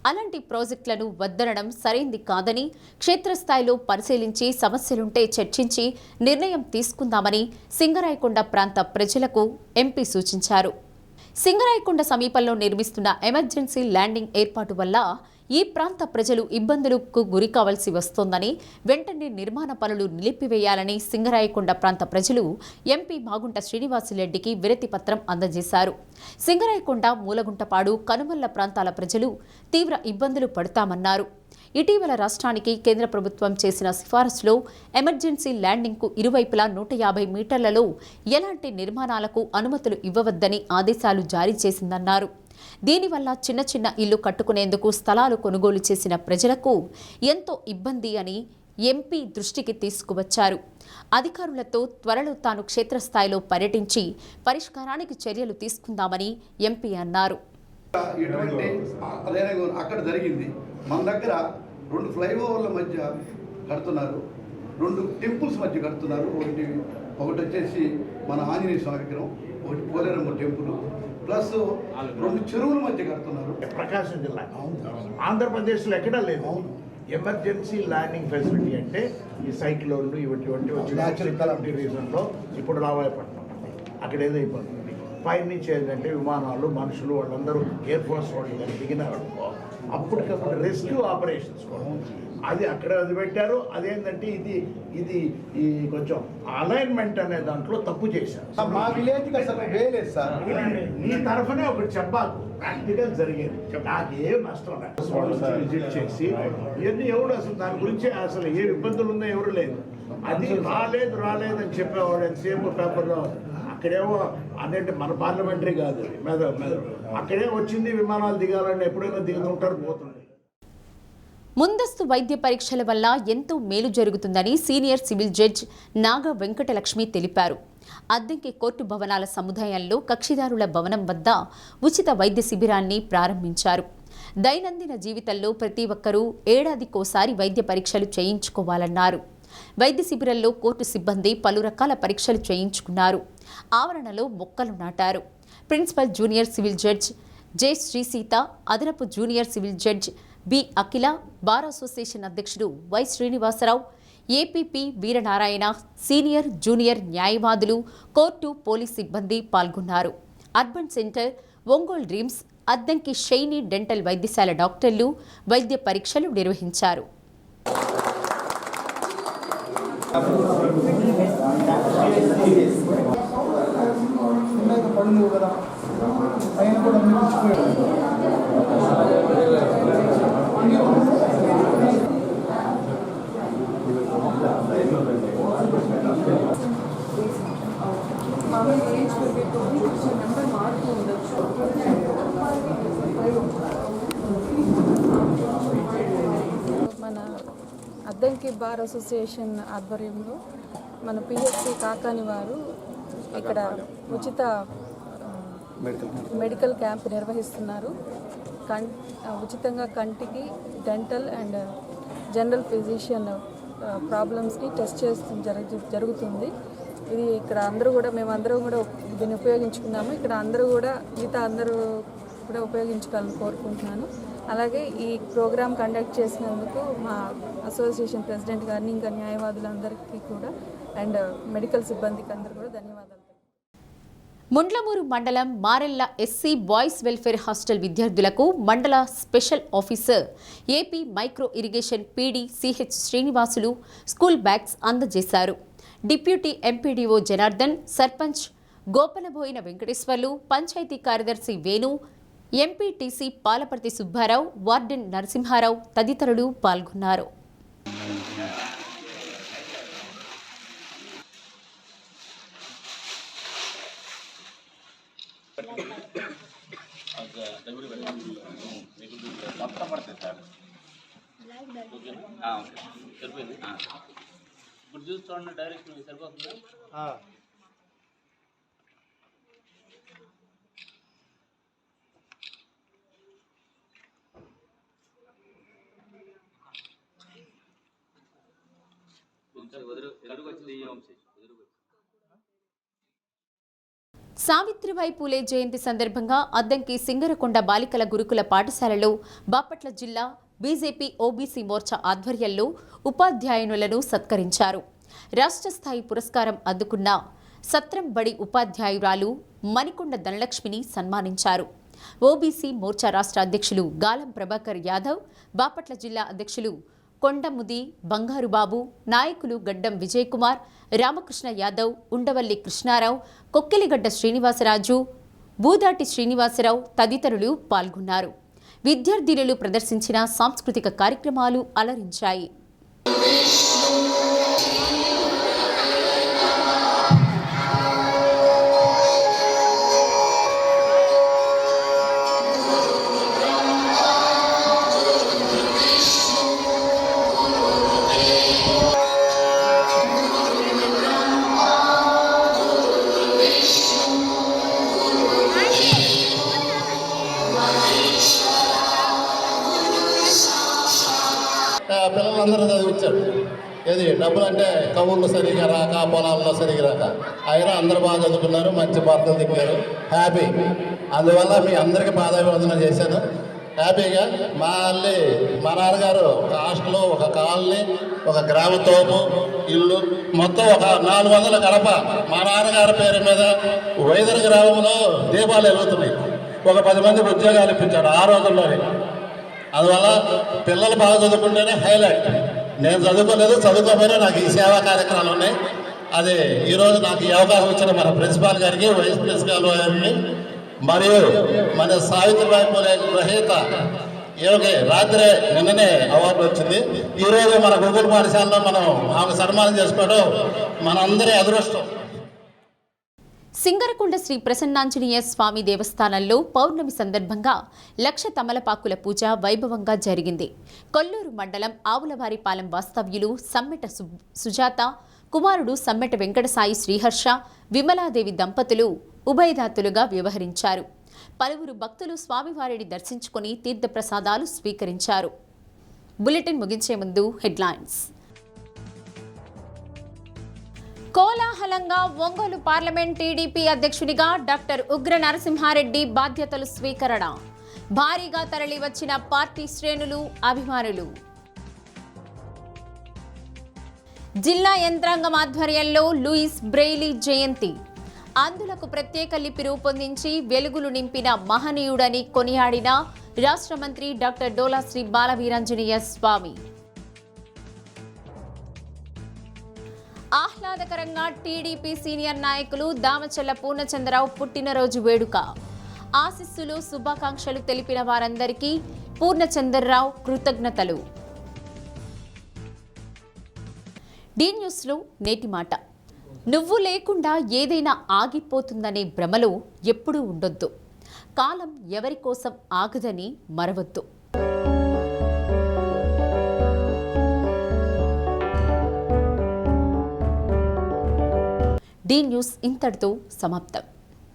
అలాంటి ప్రాజెక్టులను వద్దనడం సరైంది కాదని, క్షేత్రస్థాయిలో పరిశీలించి సమస్యలుంటే చర్చించి నిర్ణయం తీసుకుందామని సింగరాయకొండ ప్రాంత ప్రజలకు ఎంపీ సూచించారు. సింగరాయకొండ సమీపంలో నిర్మిస్తున్న ఎమర్జెన్సీ ల్యాండింగ్ ఏర్పాటు వల్ల ఈ ప్రాంత ప్రజలు ఇబ్బందులకు గురి కావాల్సి వస్తోందని, వెంటనే నిర్మాణ పనులు నిలిపివేయాలని సింగరాయకొండ ప్రాంత ప్రజలు ఎంపీ మాగుంట శ్రీనివాసరెడ్డికి వినతి పత్రం అందజేశారు. సింగరాయకొండ, మూలగుంటపాడు, కనుమల్ల ప్రాంతాల ప్రజలు తీవ్ర ఇబ్బందులు పడతామన్నారు. ఇటీవల రాష్ట్రానికి కేంద్ర ప్రభుత్వం చేసిన సిఫారసులో ఎమర్జెన్సీ ల్యాండింగ్కు ఇరువైపులా 150 మీటర్లలో ఎలాంటి నిర్మాణాలకు అనుమతులు ఇవ్వవద్దని ఆదేశాలు జారీ చేసిందన్నారు. దీనివల్ల చిన్న చిన్న ఇల్లు కట్టుకునేందుకు స్థలాలు కొనుగోలు చేసిన ప్రజలకు ఎంతో ఇబ్బంది అని ఎంపీ దృష్టికి తీసుకువచ్చారు. అధికారులతో త్వరలో తాను క్షేత్రస్థాయిలో పర్యటించి పరిష్కారానికి చర్యలు తీసుకుందామని ఎంపీ అన్నారు. అక్కడ జరిగింది. మన దగ్గర 2 ఫ్లైఓవర్ల మధ్య కడుతున్నారు, 2 టెంపుల్స్ మధ్య కడుతున్నారు. ఒకటి వచ్చేసి మన ఆంజనేయ స్వామి విగ్రహం, ఒకటి పోలేరమ్మ టెంపుల్, ప్లస్ 2 చెరువుల మధ్య కడుతున్నారు. ప్రకాశం జిల్లా ఆంధ్రప్రదేశ్లో ఎక్కడా లేదు ఎమర్జెన్సీ ల్యాండింగ్ ఫెసిలిటీ. అంటే ఈ సైక్లోన్లు ఇటువంటి వచ్చి రీజన్లో ఇప్పుడు రావాయపట్నం అక్కడ ఏదైపోతుంది. పైన నుంచి ఏంటంటే విమానాలు, మనుషులు వాళ్ళందరూ ఎయిర్ ఫోర్స్ వాళ్ళు దిగినారు. అప్పటికప్పుడు రెస్క్యూ ఆపరేషన్స్ అది అక్కడ అది పెట్టారు. అదేంటంటే ఇది ఈ కొంచెం అలైన్మెంట్ అనే దాంట్లో తప్పు చేశారు. మా విలేజ్కి అసలు వేయలేదు సార్. నీ తరఫునే ఒకటి చెప్పాలి, ప్రాక్టికల్ జరిగేది. నాకు ఏం నష్టం లేదు. విజిట్ చేసి ఇవన్నీ ఎవరు అసలు దాని గురించి అసలు ఏ ఇబ్బందులు ఉన్నా ఎవరు లేదు. అది రాలేదని చెప్పేవాడు ఎంతసేపు పేపర్లో. అక్కడేమో అదేంటి మన పార్లమెంటరీ కాదు, అక్కడే వచ్చింది విమానాలు దిగాలని ఎప్పుడైనా దిగుతుంటారు, పోతుంది. ముందస్తు వైద్య పరీక్షల వల్ల ఎంతో మేలు జరుగుతుందని సీనియర్ సివిల్ జడ్జ్ నాగ వెంకటలక్ష్మి తెలిపారు. అద్దెంకి కోర్టు భవనాల సముదాయంలో కక్షిదారుల భవనం వద్ద ఉచిత వైద్య శిబిరాన్ని ప్రారంభించారు. దైనందిన జీవితంలో ప్రతి ఒక్కరూ ఏడాదికోసారి వైద్య పరీక్షలు చేయించుకోవాలన్నారు. వైద్య శిబిరంలో కోర్టు సిబ్బంది పలు రకాల పరీక్షలు చేయించుకున్నారు. ఆవరణలో మొక్కలు నాటారు. Principal junior civil judge J Srisita, అదనపు junior civil judge B Akhila, bar association అధ్యక్షుడు Y Srinivasarao, APP Veeranarayana, senior, junior న్యాయవాదులు, కోర్టు, పోలీస్ సిబ్బంది పాల్గొన్నారు. Urban centre, Ongole dreams, Addanki shiny dental వైద్యశాల డాక్టర్లు వైద్య పరీక్షలు నిర్వహించారు. మన అద్దంకి బార్ అసోసియేషన్ ఆధ్వర్యంలో మన పిహెచ్సి కాకాని వారు ఇక్కడ ఉచిత మెడికల్ క్యాంప్ నిర్వహిస్తున్నారు. ఉచితంగా కంటికి డెంటల్ అండ్ జనరల్ ఫిజిషియన్ ప్రాబ్లమ్స్ని టెస్ట్ జరుగుతుంది. ఇది ఇక్కడ మేమందరం కూడా దీన్ని ఉపయోగించుకున్నాము. ఇక్కడ అందరూ కూడా అందరూ కూడా ఉపయోగించుకోవాలని కోరుకుంటున్నాను. అలాగే ఈ ప్రోగ్రామ్ కండక్ట్ చేసినందుకు మా అసోసియేషన్ ప్రెసిడెంట్ గారిని, ఇంకా న్యాయవాదులందరికీ కూడా అండ్ మెడికల్ సిబ్బందికి అందరూ కూడా ధన్యవాదాలు. ముండ్లమూరు మండలం Marella SC boys welfare hostel విద్యార్థులకు మండల special officer AP micro irrigation PD CH Srinivasulu school bags అందజేశారు. డిప్యూటీ ఎంపీడీఓ జనార్దన్, సర్పంచ్ గోపనబోయిన వెంకటేశ్వర్లు, పంచాయతీ కార్యదర్శి వేణు, ఎంపీటీసీ పాలపర్తి సుబ్బారావు, వార్డెన్ నరసింహారావు తదితరులు పాల్గొన్నారు. ఇప్పుడు చూసుకోండి, డైరెక్ట్ సరిపోతుందా? సావిత్రిబాయి పూలే జయంతి సందర్భంగా అద్దంకి సింగరకొండ బాలికల గురుకుల పాఠశాలలో బాపట్ల జిల్లా బీజేపీ ఓబీసీ మోర్చా ఆధ్వర్యంలో ఉపాధ్యాయునులను సత్కరించారు. రాష్ట్ర స్థాయి పురస్కారం అందుకున్న సత్రం బడి ఉపాధ్యాయురాలు మణికొండ ధనలక్ష్మిని సన్మానించారు. ఓబీసీ మోర్చా రాష్ట్ర అధ్యక్షులు గాలం ప్రభాకర్ యాదవ్, బాపట్ల జిల్లా అధ్యక్షులు కొండముది బంగారుబాబు, నాయకులు గడ్డం విజయ్ కుమార్, రామకృష్ణ యాదవ్, ఉండవల్లి కృష్ణారావు, కొక్కిలిగడ్డ శ్రీనివాసరాజు, బూదాటి శ్రీనివాసరావు తదితరులు పాల్గొన్నారు. విద్యార్థినులు ప్రదర్శించిన సాంస్కృతిక కార్యక్రమాలు అలరించాయి. పిల్లలందరూ చదివించాడు. ఏది డబ్బులు అంటే కవుల్లో సరిగా రాక, పొలాల్లో సరిగా రాక, అయినా అందరూ బాగా చదువుకున్నారు, మంచి మార్కులు దిగారు. హ్యాపీ. అందువల్ల మీ అందరికీ పాదాభివందన చేశాను. హ్యాపీగా మా నాన్నగారు ఒక హాస్టల్, ఒక కాలనీ, ఒక గ్రామ తోపు ఇల్లు, మొత్తం ఒక 400 గడప మా నాన్నగారి పేరు మీద వైదర్ గ్రామంలో దీపాలు వెలుగుతున్నాయి. ఒక 10 మందికి ఉద్యోగాలు ఇప్పించాడు ఆ రోజుల్లోనే. అందువల్ల పిల్లలు బాగా చదువుకుంటేనే హైలైట్. నేను చదువుకోలేదు, చదువుకోపోయినా నాకు ఈ సేవా కార్యక్రమాలు ఉన్నాయి. అదే ఈరోజు నాకు ఈ అవకాశం ఇచ్చిన మన ప్రిన్సిపాల్ గారికి, వైస్ ప్రిన్సిపాల్ గారికి, మరియు మన సావిత్రిబాయి పూలే గ్రహీత ఏమిటి రాత్రే నిన్ననే అవార్డు వచ్చింది. ఈరోజు మన గురుకుల పాఠశాలలో మనం ఆమె సన్మానం చేసుకోవడం మనందరి అదృష్టం. సింగరకొండ శ్రీ ప్రసన్నాంజనేయ స్వామి దేవస్థానంలో పౌర్ణమి సందర్భంగా 1,00,000 తమలపాకుల పూజ వైభవంగా జరిగింది. కొల్లూరు మండలం ఆవులవారిపాలెం వాస్తవ్యులు సమ్మెట సుజాత కుమారుడు సమ్మెట వెంకటసాయి శ్రీహర్ష, విమలాదేవి దంపతులు ఉభయదాతులుగా వ్యవహరించారు. పలువురు భక్తులు స్వామివారిని దర్శించుకుని తీర్థప్రసాదాలు స్వీకరించారు. బులెటిన్ ముగించే ముందు హెడ్లైన్స్. కోలాహలంగా ఒంగోలు పార్లమెంట్ టీడీపీ అధ్యక్షుడిగా డాక్టర్ ఉగ్ర నరసింహారెడ్డి బాధ్యతలు స్వీకరణ. భారీగా తరలివచ్చిన పార్టీ శ్రేణులు, అభిమానులు. జిల్లా యంత్రాంగం ఆధ్వర్యంలో లూయిస్ బ్రెయిలీ జయంతి. అందులకు ప్రత్యేక లిపి రూపొందించి వెలుగులు నింపిన మహనీయుడని కొనియాడిన రాష్ట్ర మంత్రి డాక్టర్ డోలా శ్రీ బాలవీరాంజనేయ స్వామి. ఆహ్లాదకరంగా టీడీపీ సీనియర్ నాయకులు దామచల్ల పూర్ణచంద్రరావు పుట్టినరోజు వేడుక. ఆశీస్సులు, శుభాకాంక్షలు తెలిపిన వారందరికీ పూర్ణచంద్రరావు కృతజ్ఞతలు. డి న్యూస్లో నేటి మాట. నువ్వు లేకుండా ఏదైనా ఆగిపోతుందనే భ్రమలో ఎప్పుడూ ఉండొద్దు. కాలం ఎవరి కోసం ఆగదని మరవద్దు. డి న్యూస్ ఇంతటితో సమాప్తం.